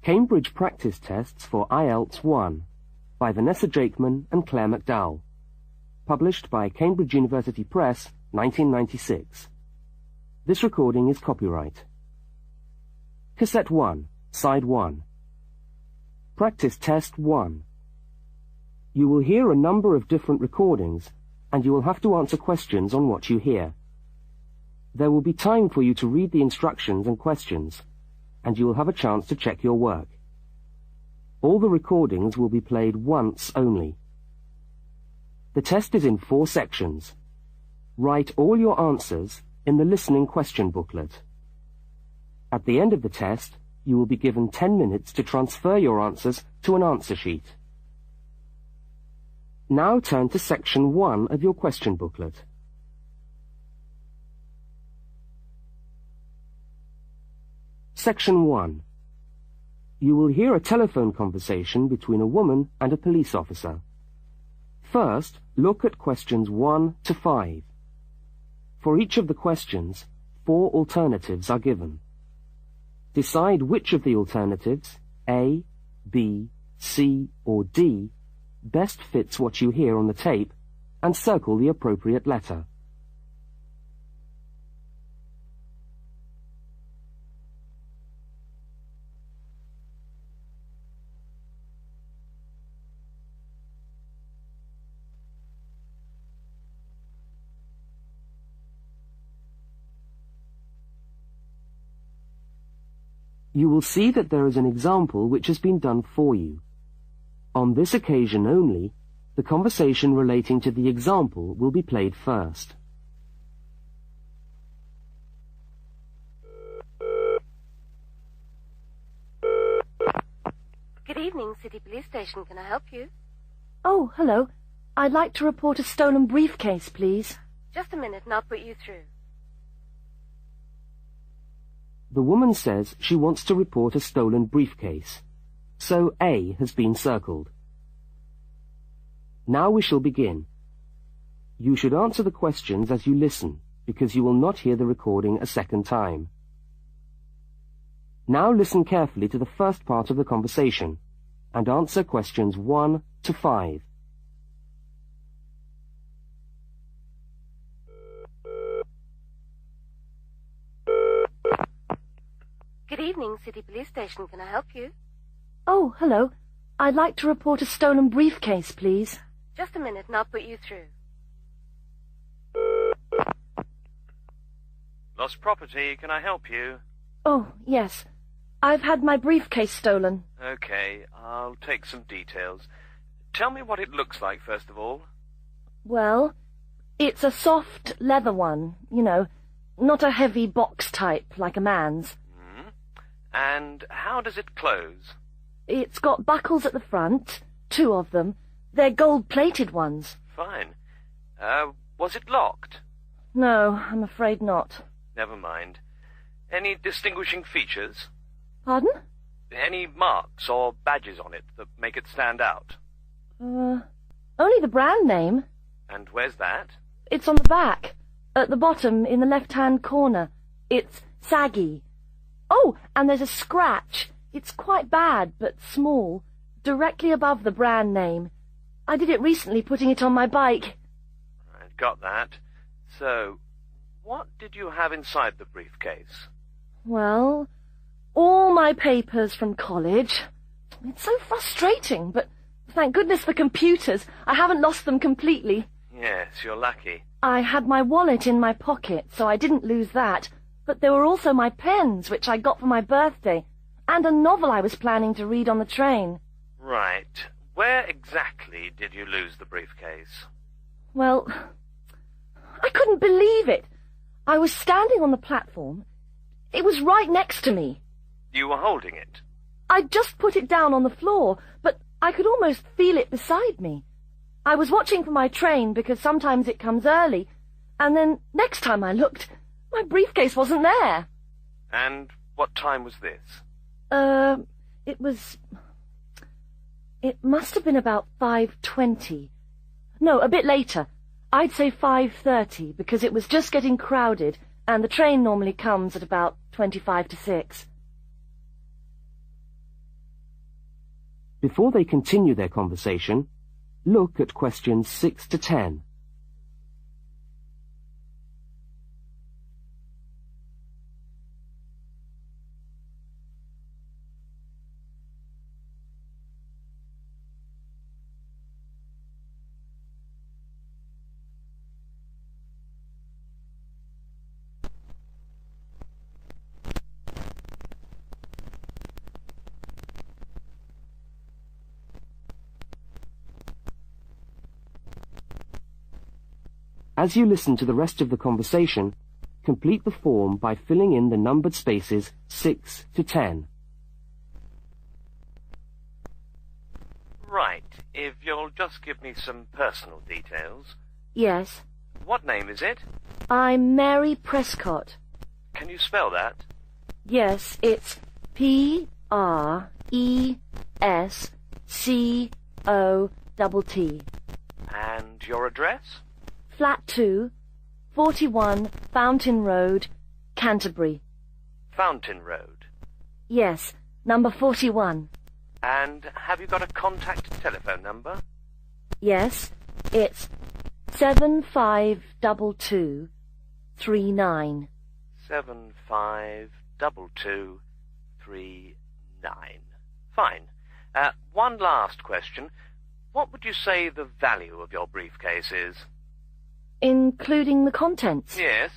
Cambridge Practice Tests for IELTS 1 by Vanessa Jakeman and Claire McDowell. Published by Cambridge University Press, 1996. This recording is copyright. Cassette 1, Side 1. Practice Test 1. You will hear a number of different recordings, and you will have to answer questions on what you hear. There will be time for you to read the instructions and questions, and you will have a chance to check your work. All the recordings will be played once only. The test is in 4 sections. Write all your answers in the listening question booklet. At the end of the test, you will be given 10 minutes to transfer your answers to an answer sheet. Now turn to section 1 of your question booklet. Section 1. You will hear a telephone conversation between a woman and a police officer. First, look at questions 1 to 5. For each of the questions, 4 alternatives are given. Decide which of the alternatives, A, B, C, or D, best fits what you hear on the tape, and circle the appropriate letter. You will see that there is an example which has been done for you. On this occasion only, the conversation relating to the example will be played first. Good evening, City Police Station. Can I help you? Oh, hello. I'd like to report a stolen briefcase, please. Just a minute and I'll put you through. The woman says she wants to report a stolen briefcase, so A has been circled. Now we shall begin. You should answer the questions as you listen, because you will not hear the recording a second time. Now listen carefully to the first part of the conversation, and answer questions 1 to 5. Good evening, City Police Station. Can I help you? Oh, hello. I'd like to report a stolen briefcase, please. Just a minute and I'll put you through. Lost property, can I help you? Oh, yes. I've had my briefcase stolen. Okay, I'll take some details. Tell me what it looks like, first of all. Well, it's a soft leather one, you know, not a heavy box type like a man's. And how does it close? It's got buckles at the front, 2 of them. They're gold-plated ones. Fine. Was it locked? No, I'm afraid not. Never mind. Any distinguishing features? Pardon? Any marks or badges on it that make it stand out? Only the brand name. And where's that? It's on the back, at the bottom in the left-hand corner. It's saggy. Oh, and there's a scratch. It's quite bad, but small, directly above the brand name. I did it recently, putting it on my bike. I got that. So, what did you have inside the briefcase? Well, all my papers from college. It's so frustrating, but thank goodness for computers. I haven't lost them completely. Yes, you're lucky. I had my wallet in my pocket, so I didn't lose that. But there were also my pens, which I got for my birthday, and a novel I was planning to read on the train. Right. Where exactly did you lose the briefcase? Well, I couldn't believe it. I was standing on the platform. It was right next to me. You were holding it? I'd just put it down on the floor, but I could almost feel it beside me. I was watching for my train because sometimes it comes early, and then next time I looked, my briefcase wasn't there. And what time was this? It must have been about 5:20. No, a bit later. I'd say 5:30, because it was just getting crowded, and the train normally comes at about 25 to 6. Before they continue their conversation, look at questions 6 to 10. As you listen to the rest of the conversation, complete the form by filling in the numbered spaces 6 to 10. Right. If you'll just give me some personal details. Yes. What name is it? I'm Mary Prescott. Can you spell that? Yes, it's Prescott. And your address? Flat 2, 41 Fountain Road, Canterbury. Fountain Road. Yes, number 41. And have you got a contact telephone number? Yes, it's 752239. 752239. Fine. One last question. What would you say the value of your briefcase is? Including the contents? Yes.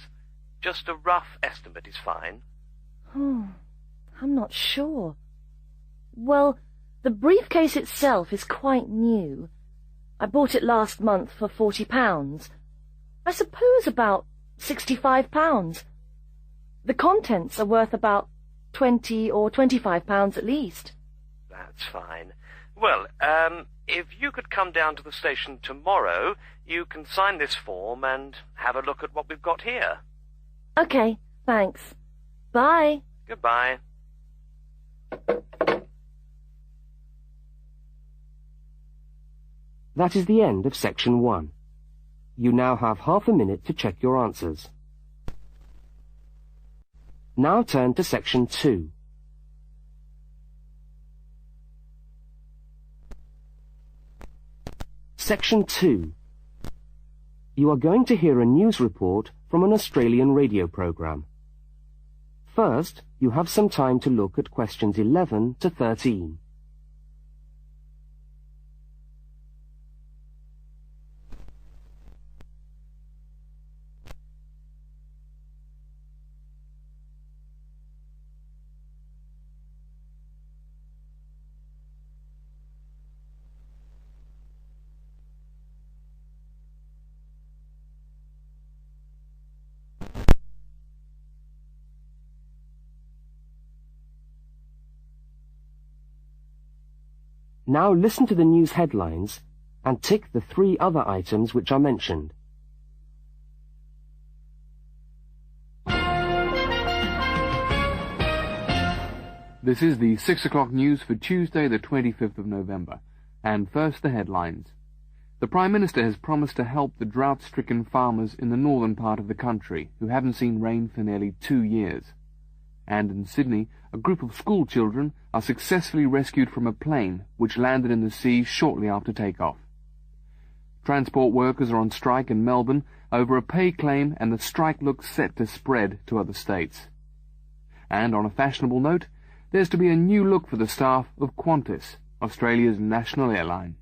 Just a rough estimate is fine. I'm not sure. Well, the briefcase itself is quite new. I bought it last month for £40. I suppose about £65. The contents are worth about £20 or £25 at least. That's fine. Well, if you could come down to the station tomorrow, you can sign this form and have a look at what we've got here. Okay, thanks. Bye. Goodbye. That is the end of section 1. You now have half a minute to check your answers. Now turn to section 2. Section 2. You are going to hear a news report from an Australian radio program. First, you have some time to look at questions 11 to 13. Now listen to the news headlines and tick the 3 other items which are mentioned. This is the 6 o'clock news for Tuesday the 25th of November. And first the headlines. The Prime Minister has promised to help the drought-stricken farmers in the northern part of the country who haven't seen rain for nearly 2 years. And in Sydney, a group of school children are successfully rescued from a plane which landed in the sea shortly after takeoff. Transport workers are on strike in Melbourne over a pay claim, and the strike looks set to spread to other states. And on a fashionable note, there's to be a new look for the staff of Qantas, Australia's national airline.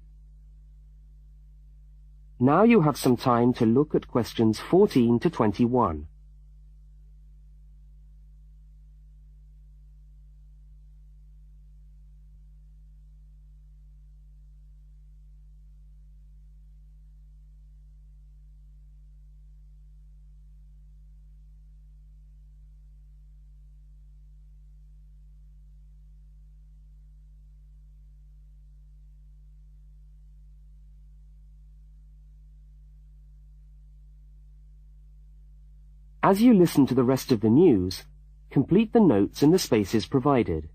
Now you have some time to look at questions 14 to 21. As you listen to the rest of the news, complete the notes in the spaces provided.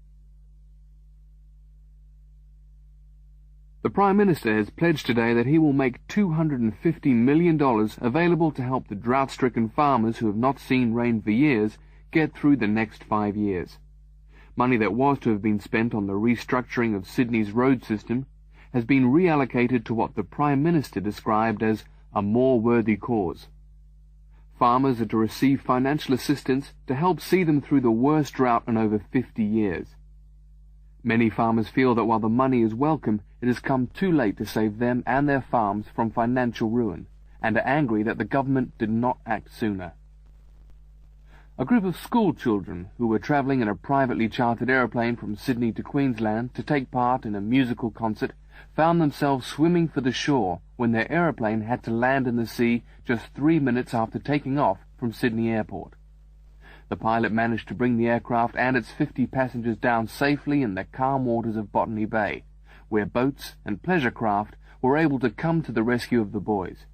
The Prime Minister has pledged today that he will make $250 million available to help the drought-stricken farmers who have not seen rain for years get through the next 5 years. Money that was to have been spent on the restructuring of Sydney's road system has been reallocated to what the Prime Minister described as a more worthy cause. Farmers are to receive financial assistance to help see them through the worst drought in over 50 years. Many farmers feel that while the money is welcome, it has come too late to save them and their farms from financial ruin, and are angry that the government did not act sooner. A group of school children who were travelling in a privately chartered aeroplane from Sydney to Queensland to take part in a musical concert found themselves swimming for the shore when their aeroplane had to land in the sea just 3 minutes after taking off from Sydney Airport. The pilot managed to bring the aircraft and its 50 passengers down safely in the calm waters of Botany Bay, where boats and pleasure craft were able to come to the rescue of the boys.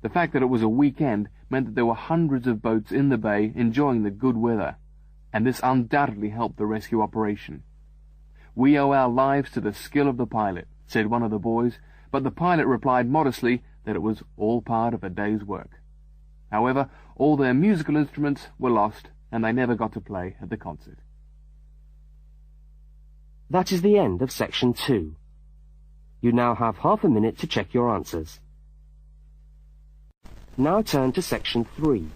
The fact that it was a weekend meant that there were hundreds of boats in the bay enjoying the good weather, and this undoubtedly helped the rescue operation. "We owe our lives to the skill of the pilot," said one of the boys, but the pilot replied modestly that it was all part of a day's work. However, all their musical instruments were lost, and they never got to play at the concert. That is the end of section 2. You now have half a minute to check your answers. Now turn to section 3.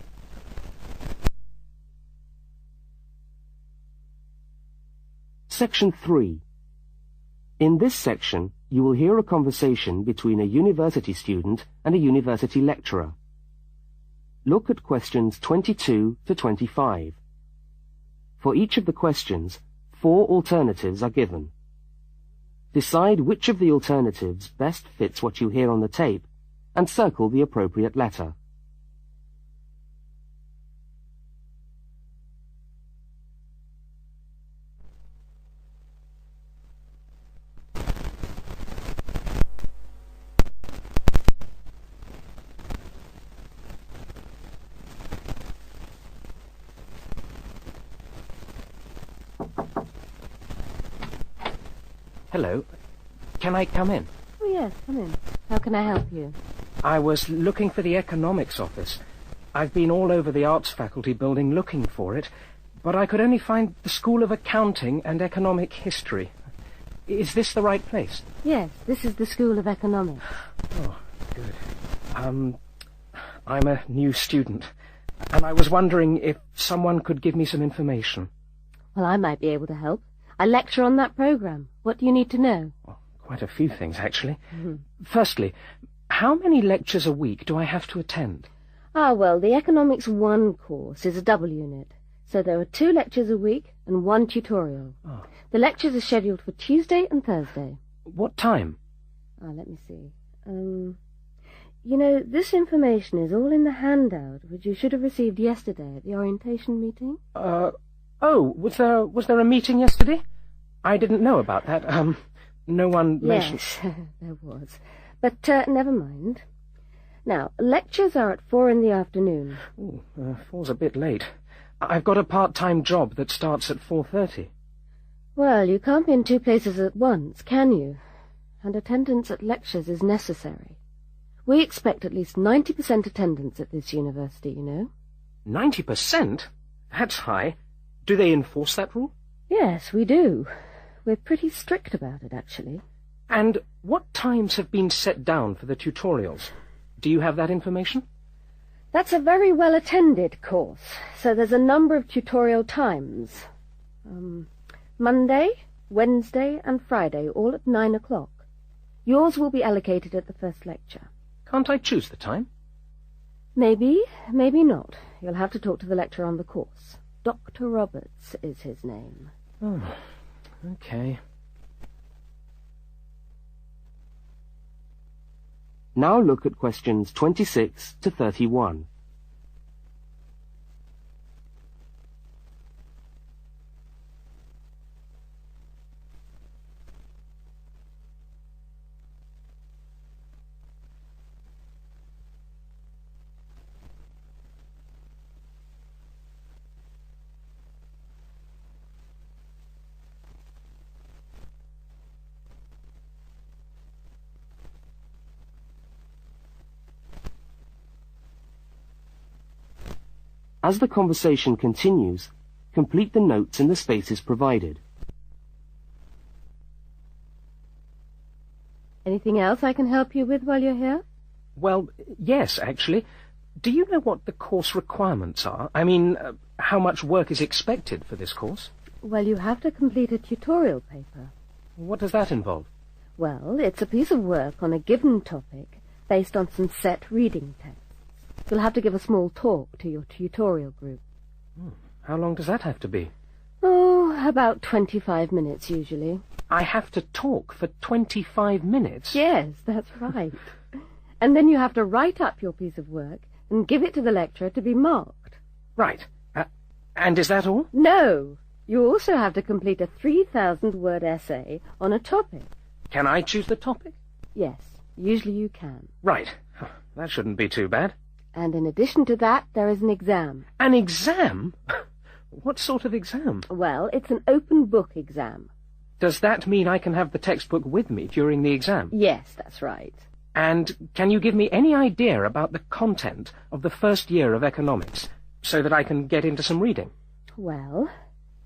Section 3. In this section, you will hear a conversation between a university student and a university lecturer. Look at questions 22 to 25. For each of the questions, 4 alternatives are given. Decide which of the alternatives best fits what you hear on the tape and circle the appropriate letter. Hello. Can I come in? Oh, yes, come in. How can I help you? I was looking for the economics office. I've been all over the arts faculty building looking for it, but I could only find the School of Accounting and Economic History. Is this the right place? Yes, this is the School of Economics. Oh, good. I'm a new student, and I was wondering if someone could give me some information. Well, I might be able to help. I lecture on that program. What do you need to know? Well, quite a few things, actually. Firstly, how many lectures a week do I have to attend? Well, the Economics 1 course is a double unit, so there are 2 lectures a week and 1 tutorial. Oh. The lectures are scheduled for Tuesday and Thursday. What time? Let me see. You know, this information is all in the handout, which you should have received yesterday at the orientation meeting. Oh, was there a meeting yesterday? I didn't know about that. No one mentioned... Yes, there was. But never mind. Now, lectures are at 4 in the afternoon. Ooh, 4's a bit late. I've got a part-time job that starts at 4:30. Well, you can't be in 2 places at once, can you? And attendance at lectures is necessary. We expect at least 90% attendance at this university, you know. 90%? That's high. Do they enforce that rule? Yes, we do. We're pretty strict about it, actually. And what times have been set down for the tutorials? Do you have that information? That's a very well-attended course, so there's a number of tutorial times. Monday, Wednesday, and Friday, all at 9 o'clock. Yours will be allocated at the first lecture. Can't I choose the time? Maybe, maybe not. You'll have to talk to the lecturer on the course. Dr. Roberts is his name. Oh, okay. Now look at questions 26 to 31. As the conversation continues, complete the notes in the spaces provided. Anything else I can help you with while you're here? Well, yes, actually. Do you know what the course requirements are? I mean, how much work is expected for this course? Well, you have to complete a tutorial paper. What does that involve? Well, it's a piece of work on a given topic based on some set reading texts. You'll have to give a small talk to your tutorial group. How long does that have to be? Oh, about 25 minutes usually. I have to talk for 25 minutes? Yes, that's right. And then you have to write up your piece of work and give it to the lecturer to be marked. Right. And is that all? No. You also have to complete a 3,000-word essay on a topic. Can I choose the topic? Yes, usually you can. Right. That shouldn't be too bad. And in addition to that, there is an exam. An exam? What sort of exam? Well, it's an open book exam. Does that mean I can have the textbook with me during the exam? Yes, that's right. And can you give me any idea about the content of the first year of economics, so that I can get into some reading? Well,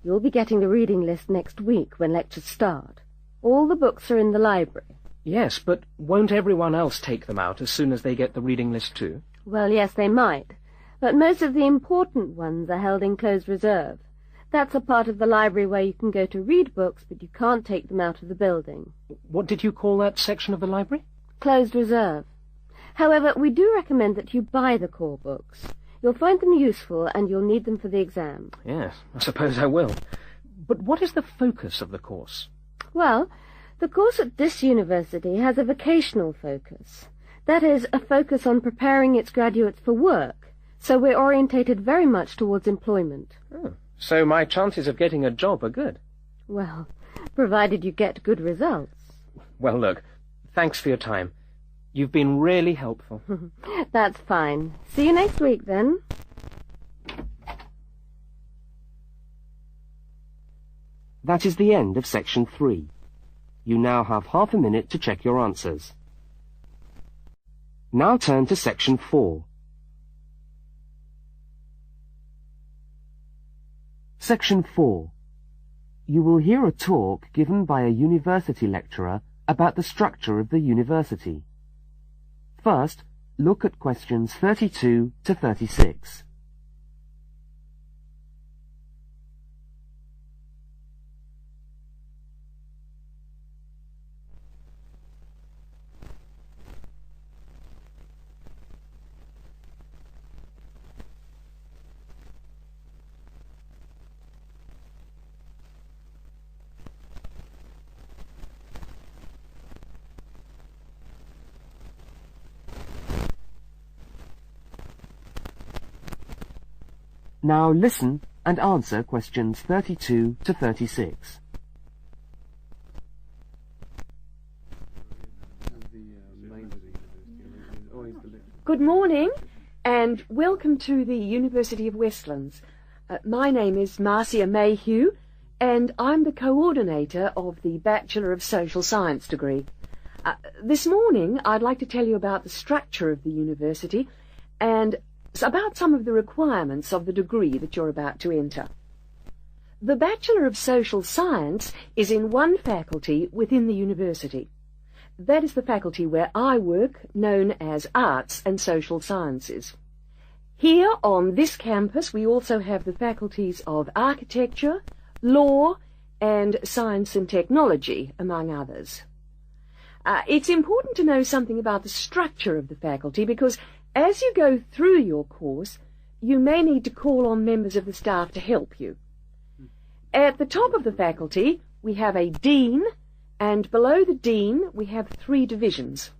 you'll be getting the reading list next week when lectures start. All the books are in the library. Yes, but won't everyone else take them out as soon as they get the reading list too? Well, yes, they might. But most of the important ones are held in closed reserve. That's a part of the library where you can go to read books, but you can't take them out of the building. What did you call that section of the library? Closed reserve. However, we do recommend that you buy the core books. You'll find them useful, and you'll need them for the exam. Yes, I suppose I will. But what is the focus of the course? Well, the course at this university has a vocational focus. That is, a focus on preparing its graduates for work. So we're orientated very much towards employment. Oh, so my chances of getting a job are good? Well, provided you get good results. Well, look, thanks for your time. You've been really helpful. That's fine. See you next week, then. That is the end of section 3. You now have half a minute to check your answers. Now turn to section 4. Section 4. You will hear a talk given by a university lecturer about the structure of the university. First, look at questions 32 to 36. Now listen and answer questions 32 to 36. Good morning, and welcome to the University of Westlands. My name is Marcia Mayhew, and I'm the coordinator of the Bachelor of Social Science degree. This morning, I'd like to tell you about the structure of the university and about some of the requirements of the degree that you're about to enter. The Bachelor of Social Science is in one faculty within the university. That is the faculty where I work, known as Arts and Social Sciences. Here on this campus we also have the faculties of Architecture, Law and Science and Technology, among others. It's important to know something about the structure of the faculty because as you go through your course, you may need to call on members of the staff to help you. At the top of the faculty, we have a dean, and below the dean, we have 3 divisions.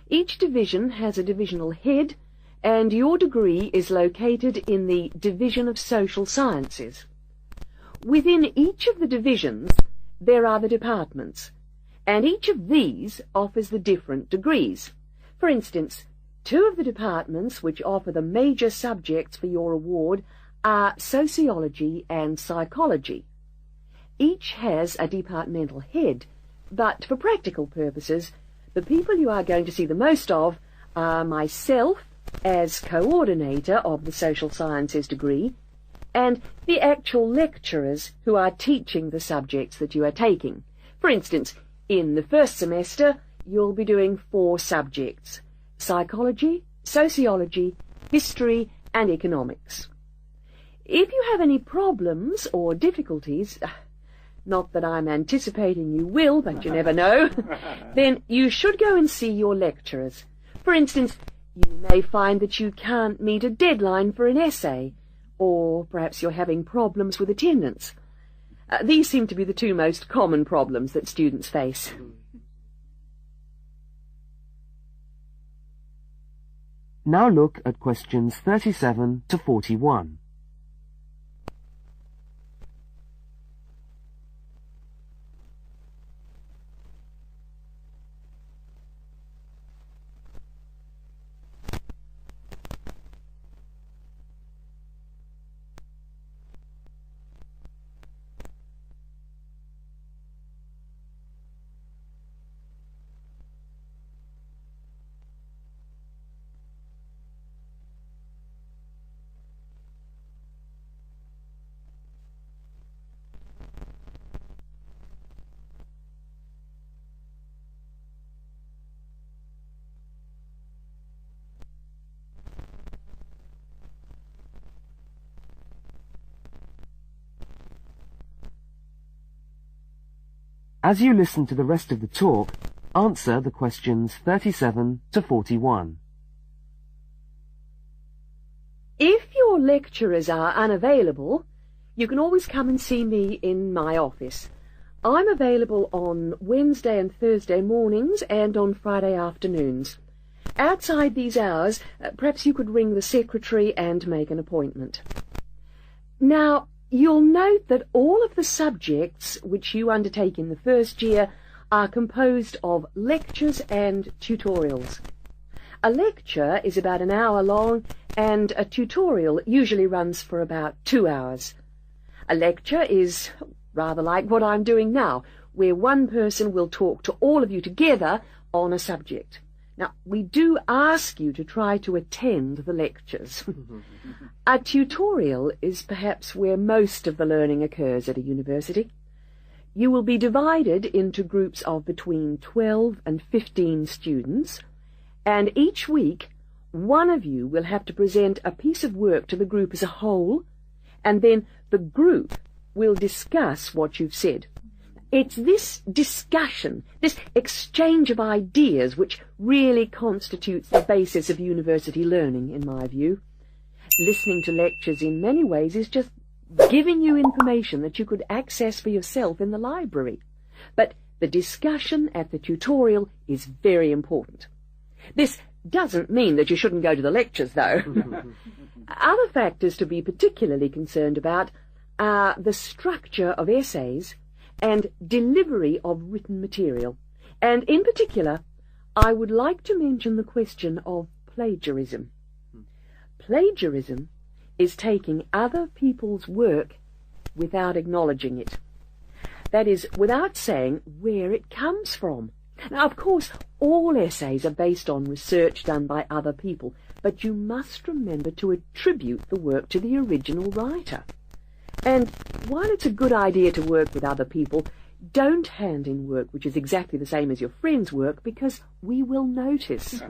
Each division has a divisional head, and your degree is located in the Division of Social Sciences. Within each of the divisions, there are the departments, and each of these offers the different degrees. For instance, 2 of the departments which offer the major subjects for your award are sociology and psychology. Each has a departmental head, but for practical purposes, the people you are going to see the most of are myself as coordinator of the Social Sciences degree and the actual lecturers who are teaching the subjects that you are taking. For instance, in the first semester, you'll be doing 4 subjects: psychology, sociology, history, and economics. If you have any problems or difficulties, not that I'm anticipating you will, but you never know, then you should go and see your lecturers. For instance, you may find that you can't meet a deadline for an essay, or perhaps you're having problems with attendance. These seem to be the 2 most common problems that students face. Now look at questions 37 to 41. As you listen to the rest of the talk, answer the questions 37 to 41. If your lecturers are unavailable, you can always come and see me in my office. I'm available on Wednesday and Thursday mornings and on Friday afternoons. Outside these hours, perhaps you could ring the secretary and make an appointment. Now, you'll note that all of the subjects which you undertake in the first year are composed of lectures and tutorials. A lecture is about an hour long, and a tutorial usually runs for about 2 hours. A lecture is rather like what I'm doing now, where one person will talk to all of you together on a subject. Now, we do ask you to try to attend the lectures. A tutorial is perhaps where most of the learning occurs at a university. You will be divided into groups of between 12 and 15 students, and each week one of you will have to present a piece of work to the group as a whole, and then the group will discuss what you've said. It's this discussion, this exchange of ideas, which really constitutes the basis of university learning, in my view. Listening to lectures in many ways is just giving you information that you could access for yourself in the library. But the discussion at the tutorial is very important. This doesn't mean that you shouldn't go to the lectures, though. Other factors to be particularly concerned about are the structure of essays and delivery of written material. And in particular, I would like to mention the question of plagiarism. Plagiarism is taking other people's work without acknowledging it. That is, without saying where it comes from. Now, of course, all essays are based on research done by other people, but you must remember to attribute the work to the original writer. And while it's a good idea to work with other people, don't hand in work which is exactly the same as your friend's work, because we will notice.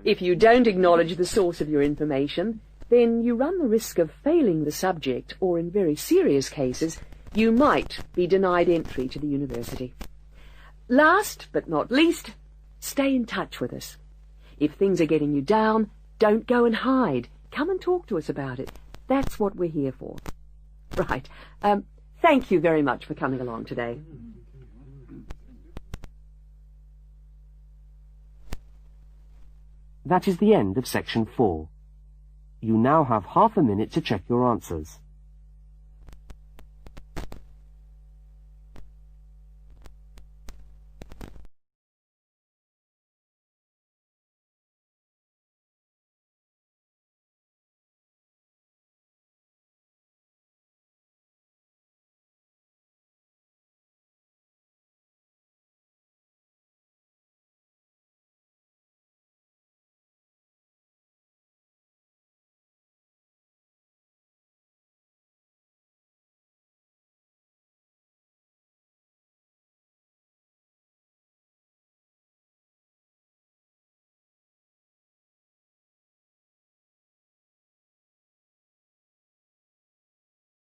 If you don't acknowledge the source of your information, then you run the risk of failing the subject, or in very serious cases, you might be denied entry to the university. Last but not least, stay in touch with us. If things are getting you down, don't go and hide. Come and talk to us about it. That's what we're here for. Right. Thank you very much for coming along today. That is the end of section 4. You now have half a minute to check your answers.